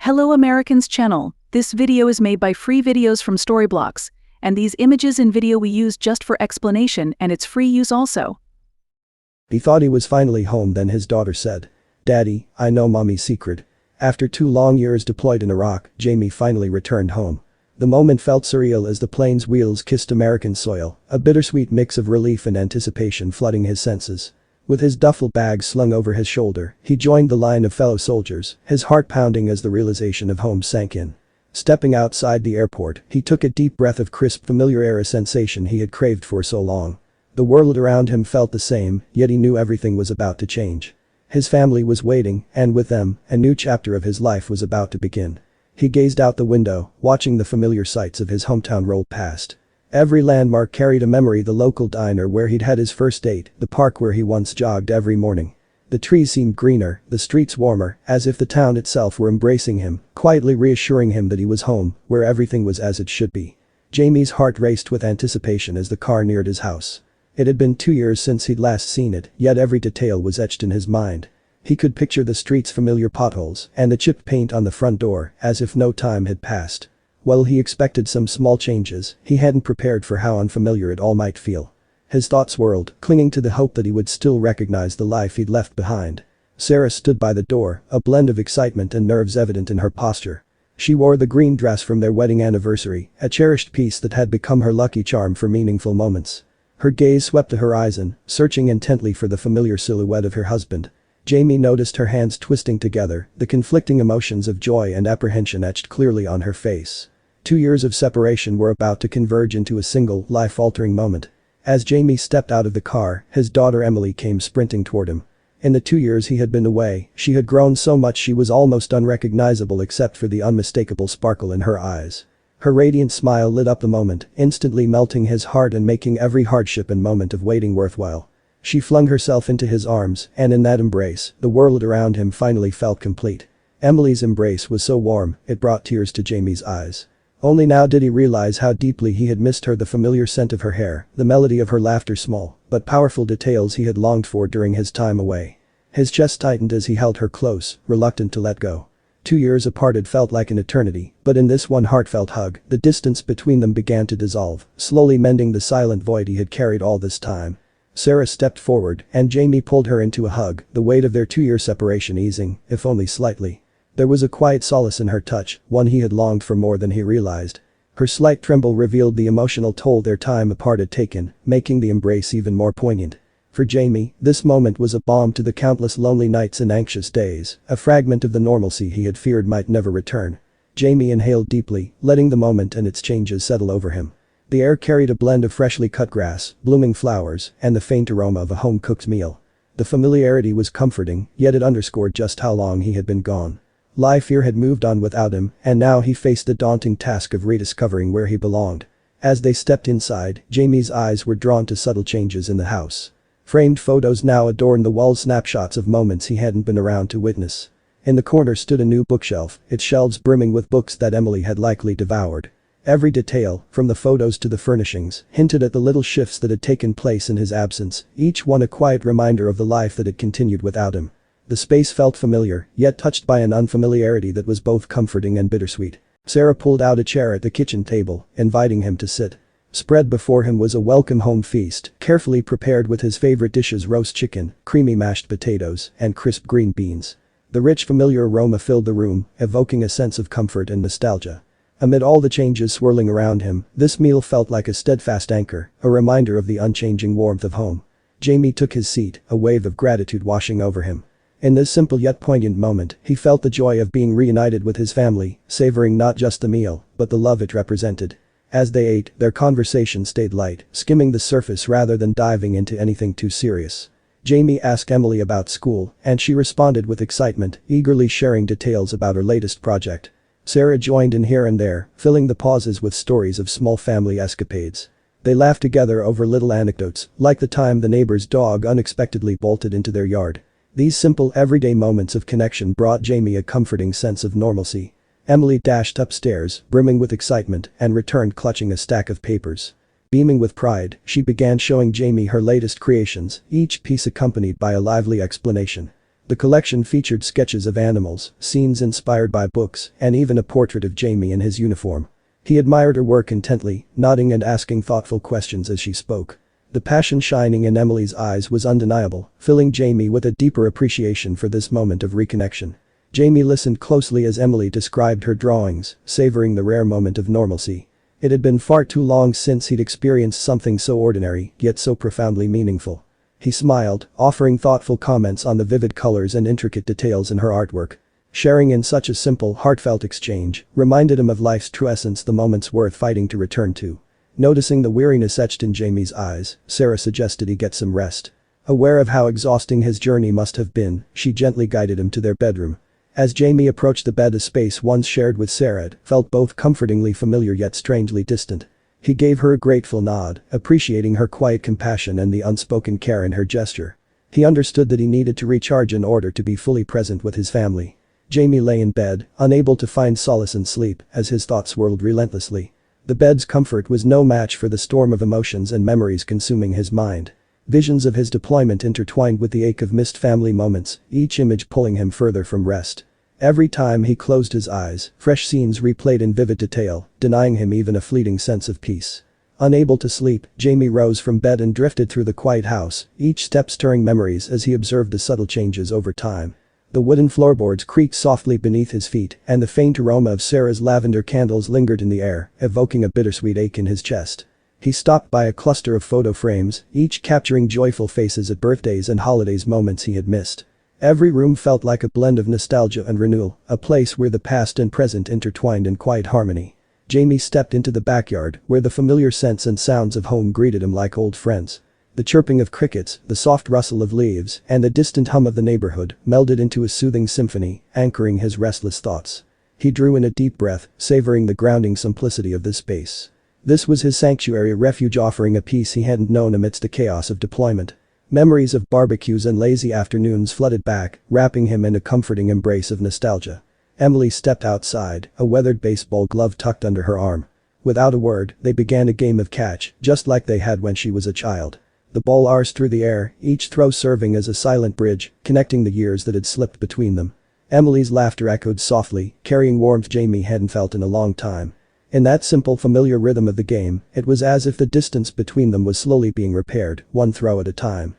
Hello Americans channel. This video is made by free videos from Storyblocks, and these images and video we use just for explanation and it's free use also. He thought he was finally home, then his daughter said, "Daddy, I know Mommy's secret." After 2 long years deployed in Iraq, Jamie finally returned home. The moment felt surreal as the plane's wheels kissed American soil, a bittersweet mix of relief and anticipation flooding his senses. With his duffel bag slung over his shoulder, he joined the line of fellow soldiers, his heart pounding as the realization of home sank in. Stepping outside the airport, he took a deep breath of crisp, familiar air, a sensation he had craved for so long. The world around him felt the same, yet he knew everything was about to change. His family was waiting, and with them, a new chapter of his life was about to begin. He gazed out the window, watching the familiar sights of his hometown roll past. Every landmark carried a memory: the local diner where he'd had his first date, the park where he once jogged every morning. The trees seemed greener, the streets warmer, as if the town itself were embracing him, quietly reassuring him that he was home, where everything was as it should be. Jamie's heart raced with anticipation as the car neared his house. It had been 2 years since he'd last seen it, yet every detail was etched in his mind. He could picture the street's familiar potholes and the chipped paint on the front door, as if no time had passed. While he expected some small changes, he hadn't prepared for how unfamiliar it all might feel. His thoughts whirled, clinging to the hope that he would still recognize the life he'd left behind. Sarah stood by the door, a blend of excitement and nerves evident in her posture. She wore the green dress from their wedding anniversary, a cherished piece that had become her lucky charm for meaningful moments. Her gaze swept the horizon, searching intently for the familiar silhouette of her husband. Jamie noticed her hands twisting together, the conflicting emotions of joy and apprehension etched clearly on her face. 2 years of separation were about to converge into a single, life-altering moment. As Jamie stepped out of the car, his daughter Emily came sprinting toward him. In the 2 years he had been away, she had grown so much she was almost unrecognizable except for the unmistakable sparkle in her eyes. Her radiant smile lit up the moment, instantly melting his heart and making every hardship and moment of waiting worthwhile. She flung herself into his arms, and in that embrace, the world around him finally felt complete. Emily's embrace was so warm, it brought tears to Jamie's eyes. Only now did he realize how deeply he had missed her: the familiar scent of her hair, the melody of her laughter, small but powerful details he had longed for during his time away. His chest tightened as he held her close, reluctant to let go. 2 years apart had felt like an eternity, but in this one heartfelt hug, the distance between them began to dissolve, slowly mending the silent void he had carried all this time. Sarah stepped forward, and Jamie pulled her into a hug, the weight of their 2-year separation easing, if only slightly. There was a quiet solace in her touch, one he had longed for more than he realized. Her slight tremble revealed the emotional toll their time apart had taken, making the embrace even more poignant. For Jamie, this moment was a balm to the countless lonely nights and anxious days, a fragment of the normalcy he had feared might never return. Jamie inhaled deeply, letting the moment and its changes settle over him. The air carried a blend of freshly cut grass, blooming flowers, and the faint aroma of a home-cooked meal. The familiarity was comforting, yet it underscored just how long he had been gone. Life here had moved on without him, and now he faced the daunting task of rediscovering where he belonged. As they stepped inside, Jamie's eyes were drawn to subtle changes in the house. Framed photos now adorned the wall, snapshots of moments he hadn't been around to witness. In the corner stood a new bookshelf, its shelves brimming with books that Emily had likely devoured. Every detail, from the photos to the furnishings, hinted at the little shifts that had taken place in his absence, each one a quiet reminder of the life that had continued without him. The space felt familiar, yet touched by an unfamiliarity that was both comforting and bittersweet. Sarah pulled out a chair at the kitchen table, inviting him to sit. Spread before him was a welcome home feast, carefully prepared with his favorite dishes: roast chicken, creamy mashed potatoes, and crisp green beans. The rich familiar aroma filled the room, evoking a sense of comfort and nostalgia. Amid all the changes swirling around him, this meal felt like a steadfast anchor, a reminder of the unchanging warmth of home. Jamie took his seat, a wave of gratitude washing over him. In this simple yet poignant moment, he felt the joy of being reunited with his family, savoring not just the meal, but the love it represented. As they ate, their conversation stayed light, skimming the surface rather than diving into anything too serious. Jamie asked Emily about school, and she responded with excitement, eagerly sharing details about her latest project. Sarah joined in here and there, filling the pauses with stories of small family escapades. They laughed together over little anecdotes, like the time the neighbor's dog unexpectedly bolted into their yard. These simple, everyday moments of connection brought Jamie a comforting sense of normalcy. Emily dashed upstairs, brimming with excitement, and returned clutching a stack of papers. Beaming with pride, she began showing Jamie her latest creations, each piece accompanied by a lively explanation. The collection featured sketches of animals, scenes inspired by books, and even a portrait of Jamie in his uniform. He admired her work intently, nodding and asking thoughtful questions as she spoke. The passion shining in Emily's eyes was undeniable, filling Jamie with a deeper appreciation for this moment of reconnection. Jamie listened closely as Emily described her drawings, savoring the rare moment of normalcy. It had been far too long since he'd experienced something so ordinary, yet so profoundly meaningful. He smiled, offering thoughtful comments on the vivid colors and intricate details in her artwork. Sharing in such a simple, heartfelt exchange reminded him of life's true essence, the moments worth fighting to return to. Noticing the weariness etched in Jamie's eyes, Sarah suggested he get some rest. Aware of how exhausting his journey must have been, she gently guided him to their bedroom. As Jamie approached the bed, a space once shared with Sarah, it felt both comfortingly familiar yet strangely distant. He gave her a grateful nod, appreciating her quiet compassion and the unspoken care in her gesture. He understood that he needed to recharge in order to be fully present with his family. Jamie lay in bed, unable to find solace in sleep, as his thoughts swirled relentlessly. The bed's comfort was no match for the storm of emotions and memories consuming his mind. Visions of his deployment intertwined with the ache of missed family moments, each image pulling him further from rest. Every time he closed his eyes, fresh scenes replayed in vivid detail, denying him even a fleeting sense of peace. Unable to sleep, Jamie rose from bed and drifted through the quiet house, each step stirring memories as he observed the subtle changes over time. The wooden floorboards creaked softly beneath his feet, and the faint aroma of Sarah's lavender candles lingered in the air, evoking a bittersweet ache in his chest. He stopped by a cluster of photo frames, each capturing joyful faces at birthdays and holidays, moments he had missed. Every room felt like a blend of nostalgia and renewal, a place where the past and present intertwined in quiet harmony. Jamie stepped into the backyard, where the familiar scents and sounds of home greeted him like old friends. The chirping of crickets, the soft rustle of leaves, and the distant hum of the neighborhood melded into a soothing symphony, anchoring his restless thoughts. He drew in a deep breath, savoring the grounding simplicity of this space. This was his sanctuary, a refuge offering a peace he hadn't known amidst the chaos of deployment. Memories of barbecues and lazy afternoons flooded back, wrapping him in a comforting embrace of nostalgia. Emily stepped outside, a weathered baseball glove tucked under her arm. Without a word, they began a game of catch, just like they had when she was a child. The ball arced through the air, each throw serving as a silent bridge, connecting the years that had slipped between them. Emily's laughter echoed softly, carrying warmth Jamie hadn't felt in a long time. In that simple, familiar rhythm of the game, it was as if the distance between them was slowly being repaired, one throw at a time.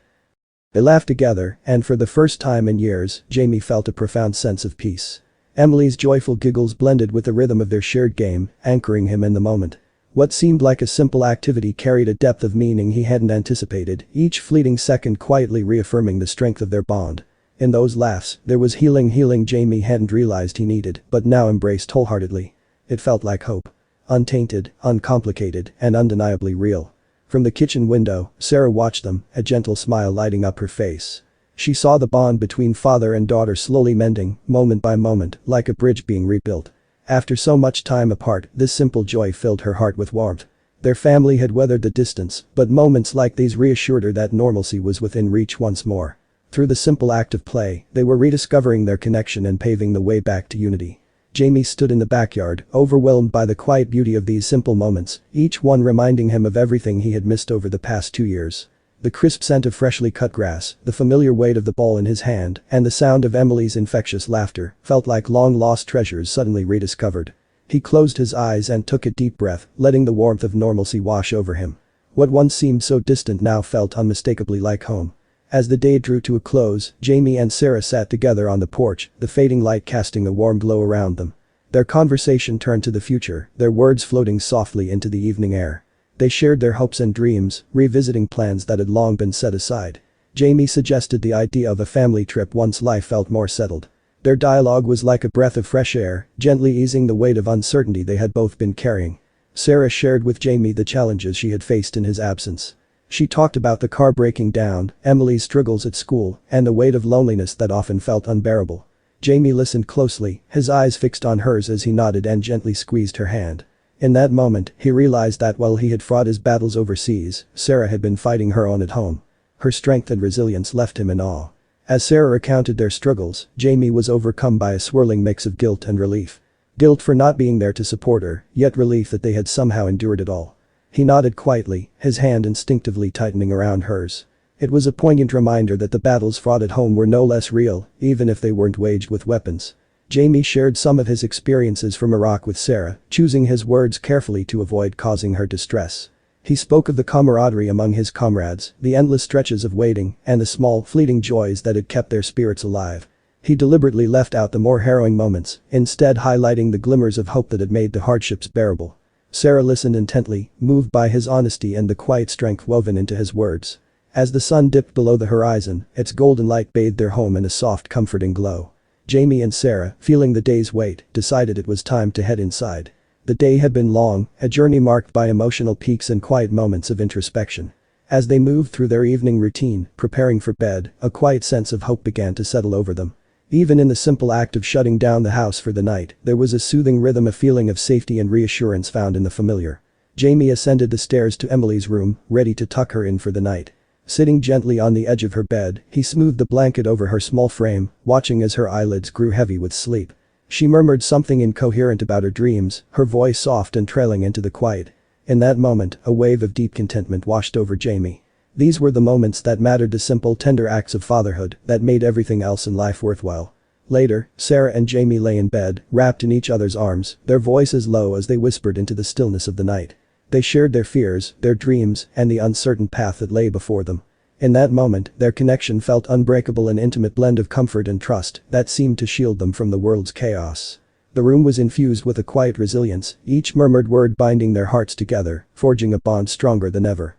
They laughed together, and for the first time in years, Jamie felt a profound sense of peace. Emily's joyful giggles blended with the rhythm of their shared game, anchoring him in the moment. What seemed like a simple activity carried a depth of meaning he hadn't anticipated, each fleeting second quietly reaffirming the strength of their bond. In those laughs, there was healing Jamie hadn't realized he needed, but now embraced wholeheartedly. It felt like hope. Untainted, uncomplicated, and undeniably real. From the kitchen window, Sarah watched them, a gentle smile lighting up her face. She saw the bond between father and daughter slowly mending, moment by moment, like a bridge being rebuilt. After so much time apart, this simple joy filled her heart with warmth. Their family had weathered the distance, but moments like these reassured her that normalcy was within reach once more. Through the simple act of play, they were rediscovering their connection and paving the way back to unity. Jamie stood in the backyard, overwhelmed by the quiet beauty of these simple moments, each one reminding him of everything he had missed over the past 2 years. The crisp scent of freshly cut grass, the familiar weight of the ball in his hand, and the sound of Emily's infectious laughter felt like long-lost treasures suddenly rediscovered. He closed his eyes and took a deep breath, letting the warmth of normalcy wash over him. What once seemed so distant now felt unmistakably like home. As the day drew to a close, Jamie and Sarah sat together on the porch, the fading light casting a warm glow around them. Their conversation turned to the future, their words floating softly into the evening air. They shared their hopes and dreams, revisiting plans that had long been set aside. Jamie suggested the idea of a family trip once life felt more settled. Their dialogue was like a breath of fresh air, gently easing the weight of uncertainty they had both been carrying. Sarah shared with Jamie the challenges she had faced in his absence. She talked about the car breaking down, Emily's struggles at school, and the weight of loneliness that often felt unbearable. Jamie listened closely, his eyes fixed on hers as he nodded and gently squeezed her hand. In that moment, he realized that while he had fought his battles overseas, Sarah had been fighting her own at home. Her strength and resilience left him in awe. As Sarah recounted their struggles, Jamie was overcome by a swirling mix of guilt and relief. Guilt for not being there to support her, yet relief that they had somehow endured it all. He nodded quietly, his hand instinctively tightening around hers. It was a poignant reminder that the battles fought at home were no less real, even if they weren't waged with weapons. Jamie shared some of his experiences from Iraq with Sarah, choosing his words carefully to avoid causing her distress. He spoke of the camaraderie among his comrades, the endless stretches of waiting, and the small, fleeting joys that had kept their spirits alive. He deliberately left out the more harrowing moments, instead highlighting the glimmers of hope that had made the hardships bearable. Sarah listened intently, moved by his honesty and the quiet strength woven into his words. As the sun dipped below the horizon, its golden light bathed their home in a soft, comforting glow. Jamie and Sarah, feeling the day's weight, decided it was time to head inside. The day had been long, a journey marked by emotional peaks and quiet moments of introspection. As they moved through their evening routine, preparing for bed, a quiet sense of hope began to settle over them. Even in the simple act of shutting down the house for the night, there was a soothing rhythm, a feeling of safety and reassurance found in the familiar. Jamie ascended the stairs to Emily's room, ready to tuck her in for the night. Sitting gently on the edge of her bed, he smoothed the blanket over her small frame, watching as her eyelids grew heavy with sleep. She murmured something incoherent about her dreams, her voice soft and trailing into the quiet. In that moment, a wave of deep contentment washed over Jamie. These were the moments that mattered, the simple, tender acts of fatherhood that made everything else in life worthwhile. Later, Sarah and Jamie lay in bed, wrapped in each other's arms, their voices low as they whispered into the stillness of the night. They shared their fears, their dreams, and the uncertain path that lay before them. In that moment, their connection felt unbreakable, an intimate blend of comfort and trust that seemed to shield them from the world's chaos. The room was infused with a quiet resilience, each murmured word binding their hearts together, forging a bond stronger than ever.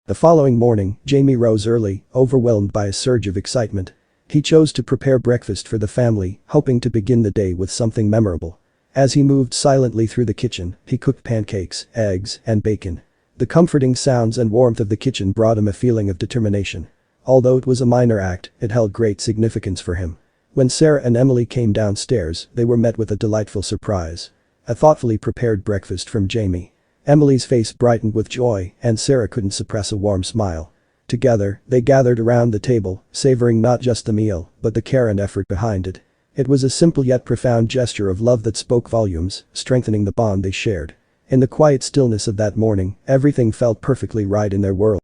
The following morning, Jamie rose early, overwhelmed by a surge of excitement. He chose to prepare breakfast for the family, hoping to begin the day with something memorable. As he moved silently through the kitchen, he cooked pancakes, eggs, and bacon. The comforting sounds and warmth of the kitchen brought him a feeling of determination. Although it was a minor act, it held great significance for him. When Sarah and Emily came downstairs, they were met with a delightful surprise. A thoughtfully prepared breakfast from Jamie. Emily's face brightened with joy, and Sarah couldn't suppress a warm smile. Together, they gathered around the table, savoring not just the meal, but the care and effort behind it. It was a simple yet profound gesture of love that spoke volumes, strengthening the bond they shared. In the quiet stillness of that morning, everything felt perfectly right in their world.